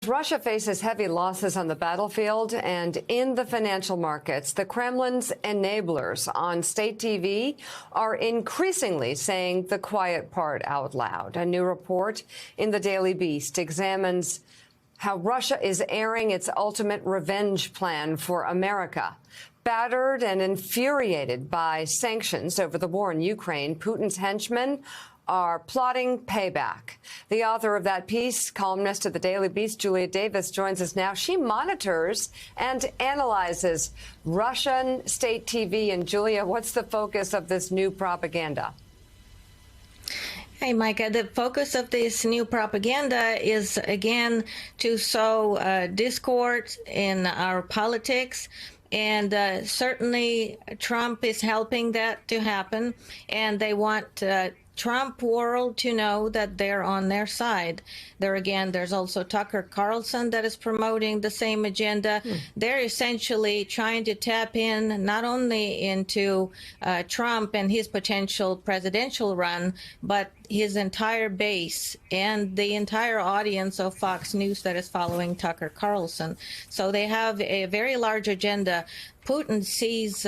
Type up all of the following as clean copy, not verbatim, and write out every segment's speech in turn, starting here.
Russia faces heavy losses on the battlefield and in the financial markets. The Kremlin's enablers on state TV are increasingly saying the quiet part out loud. A new report in the Daily Beast examines how Russia is airing its ultimate revenge plan for America. Battered and infuriated by sanctions over the war in Ukraine, Putin's henchmen are plotting payback. The author of that piece, columnist at the Daily Beast, Julia Davis, joins us now. She monitors and analyzes Russian state TV. And Julia, what's the focus of this new propaganda? Hey, Micah, the focus of this new propaganda is, again, to sow discord in our politics. And certainly Trump is helping that to happen. And they want Trump world to know that they're on their side. There's also Tucker Carlson that is promoting the same agenda. They're essentially trying to tap in not only into Trump and his potential presidential run, but his entire base and the entire audience of Fox News that is following Tucker Carlson. So they have a very large agenda. Putin sees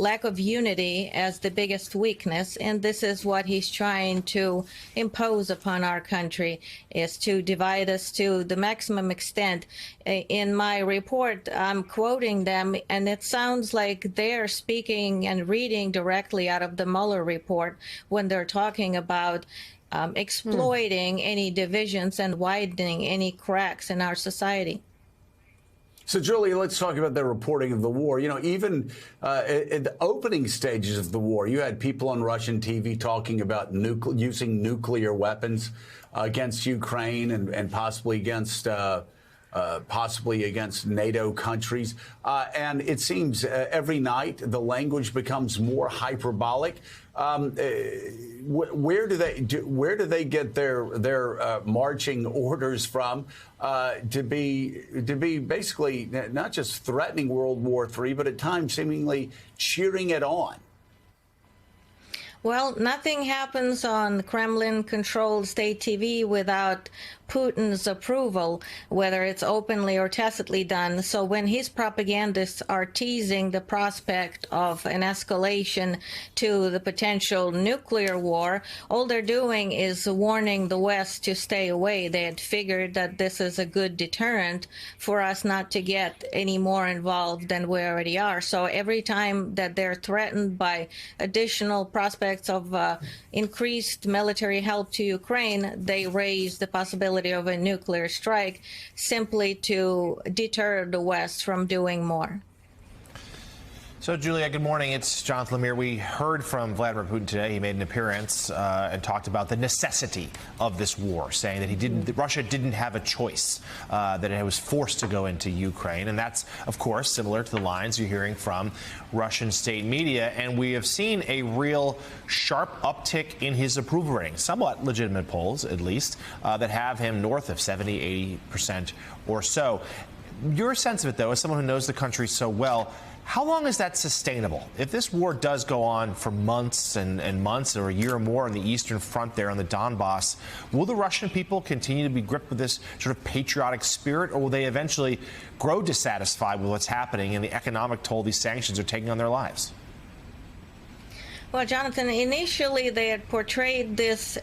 lack of unity as the biggest weakness, and this is what he's trying to impose upon our country, is to divide us to the maximum extent. In my report, I'm quoting them, and it sounds like they're speaking and reading directly out of the Mueller report when they're talking about exploiting any divisions and widening any cracks in our society. So, Julie, let's talk about the reporting of the war. You know, even at the opening stages of the war, you had people on Russian TV talking about using nuclear weapons against Ukraine and possibly against NATO countries. And it seems every night the language becomes more hyperbolic. Where do they get their marching orders from to be basically not just threatening World War III, but at times seemingly cheering it on? Well, nothing happens on Kremlin-controlled state TV without Putin's approval, whether it's openly or tacitly done. So when his propagandists are teasing the prospect of an escalation to the potential nuclear war, all they're doing is warning the West to stay away. They had figured that this is a good deterrent for us not to get any more involved than we already are. So every time that they're threatened by additional prospects of increased military help to Ukraine, they raise the possibility of a nuclear strike simply to deter the West from doing more. So, Julia, good morning. It's Jonathan Lemire. We heard from Vladimir Putin today. He made an appearance and talked about the necessity of this war, saying that Russia didn't have a choice, that it was forced to go into Ukraine. And that's, of course, similar to the lines you're hearing from Russian state media. And we have seen a real sharp uptick in his approval rating, somewhat legitimate polls, at least, that have him north of 70, 80% or so. Your sense of it, though, as someone who knows the country so well, how long is that sustainable? If this war does go on for months and months or a year or more on the Eastern Front there on the Donbass, will the Russian people continue to be gripped with this sort of patriotic spirit, or will they eventually grow dissatisfied with what's happening and the economic toll these sanctions are taking on their lives? Well, Jonathan, initially they had portrayed this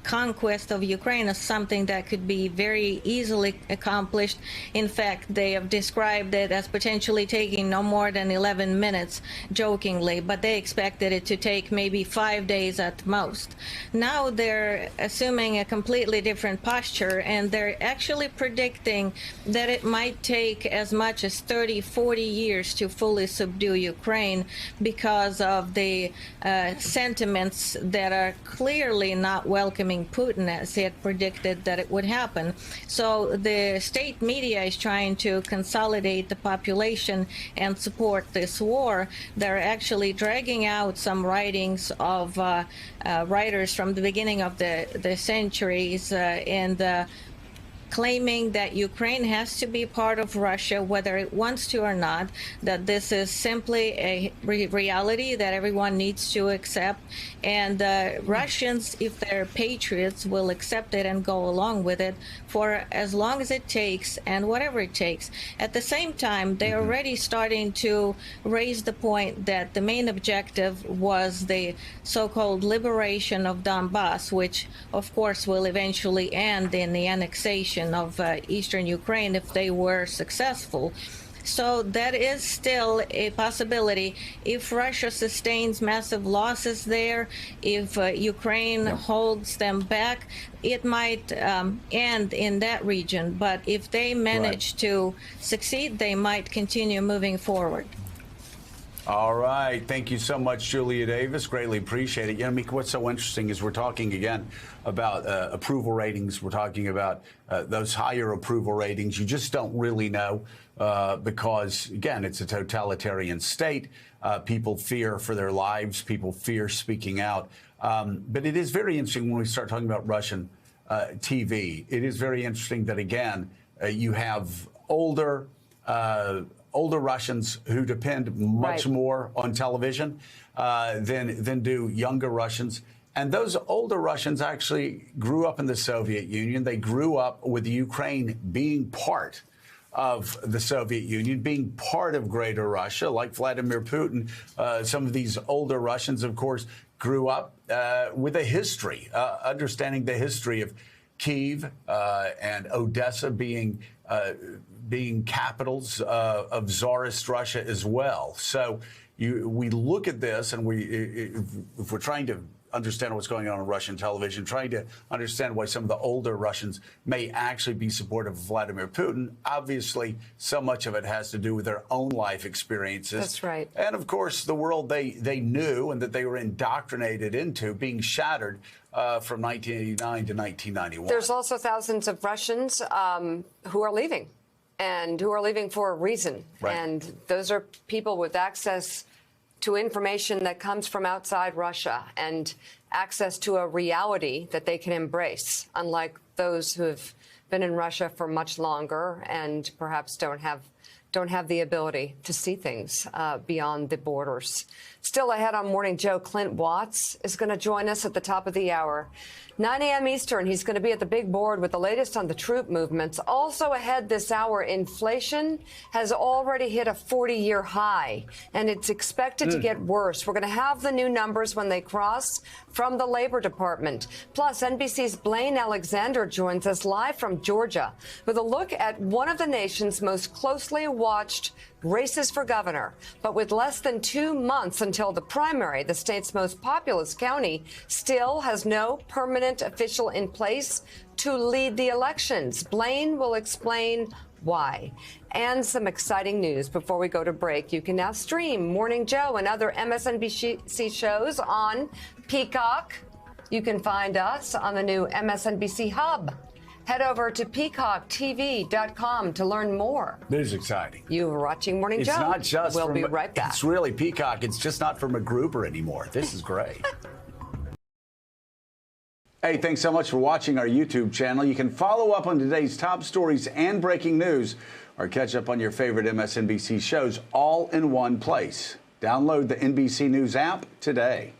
conquest of Ukraine as something that could be very easily accomplished. In fact, they have described it as potentially taking no more than 11 minutes, jokingly, but they expected it to take maybe 5 days at most. Now they're assuming a completely different posture, and they're actually predicting that it might take as much as 30, 40 years to fully subdue Ukraine because of the sentiments that are clearly not welcoming Putin, as he had predicted that it would happen. So the state media is trying to consolidate the population and support this war. They're actually dragging out some writings of writers from the beginning of the centuries and claiming that Ukraine has to be part of Russia, whether it wants to or not, that this is simply a reality that everyone needs to accept. And Russians, if they're patriots, will accept it and go along with it for as long as it takes and whatever it takes. At the same time, they're already starting to raise the point that the main objective was the so-called liberation of Donbass, which of course will eventually end in the annexation of eastern Ukraine if they were successful. So that is still a possibility if Russia sustains massive losses there, if Ukraine holds them back, it might end in that region. But if they manage to succeed, they might continue moving forward. All right. Thank you so much, Julia Davis. Greatly appreciate it. You know, Mika, what's so interesting is we're talking again about approval ratings. We're talking about those higher approval ratings. You just don't really know because, again, it's a totalitarian state. People fear for their lives. People fear speaking out. But it is very interesting when we start talking about Russian TV. It is very interesting that, again, you have older Russians who depend much more on television than do younger Russians. And those older Russians actually grew up in the Soviet Union. They grew up with Ukraine being part of the Soviet Union, being part of Greater Russia, like Vladimir Putin. Some of these older Russians, of course, grew up with a history, understanding the history of Kyiv and Odessa being capitals of Tsarist Russia as well. So we look at this, and if we're trying to understand what's going on Russian television, trying to understand why some of the older Russians may actually be supportive of Vladimir Putin, obviously so much of it has to do with their own life experiences. That's right. And of course, the world they knew and that they were indoctrinated into being shattered from 1989 to 1991. There's also thousands of Russians who are leaving, and who are leaving for a reason. Right. And those are people with access to information that comes from outside Russia and access to a reality that they can embrace, unlike those who have been in Russia for much longer and perhaps don't have the ability to see things beyond the borders. Still ahead on Morning Joe, Clint Watts is going to join us at the top of the hour. 9 a.m. Eastern, he's going to be at the big board with the latest on the troop movements. Also ahead this hour, inflation has already hit a 40-year high, and it's expected to get worse. We're going to have the new numbers when they cross from the Labor Department. Plus, NBC's Blaine Alexander joins us live from Georgia with a look at one of the nation's most closely watched races for governor. But with less than 2 months until the primary, the state's most populous county still has no permanent official in place to lead the elections. Blaine will explain why. And some exciting news before we go to break. You can now stream Morning Joe and other MSNBC shows on Peacock. You can find us on the new MSNBC Hub. Head over to peacocktv.com to learn more. This is exciting. You are watching Morning Joe. It's not just We'll be right back. It's really Peacock. It's just not for MacGruber anymore. This is great. Hey, thanks so much for watching our YouTube channel. You can follow up on today's top stories and breaking news, or catch up on your favorite MSNBC shows all in one place. Download the NBC News app today.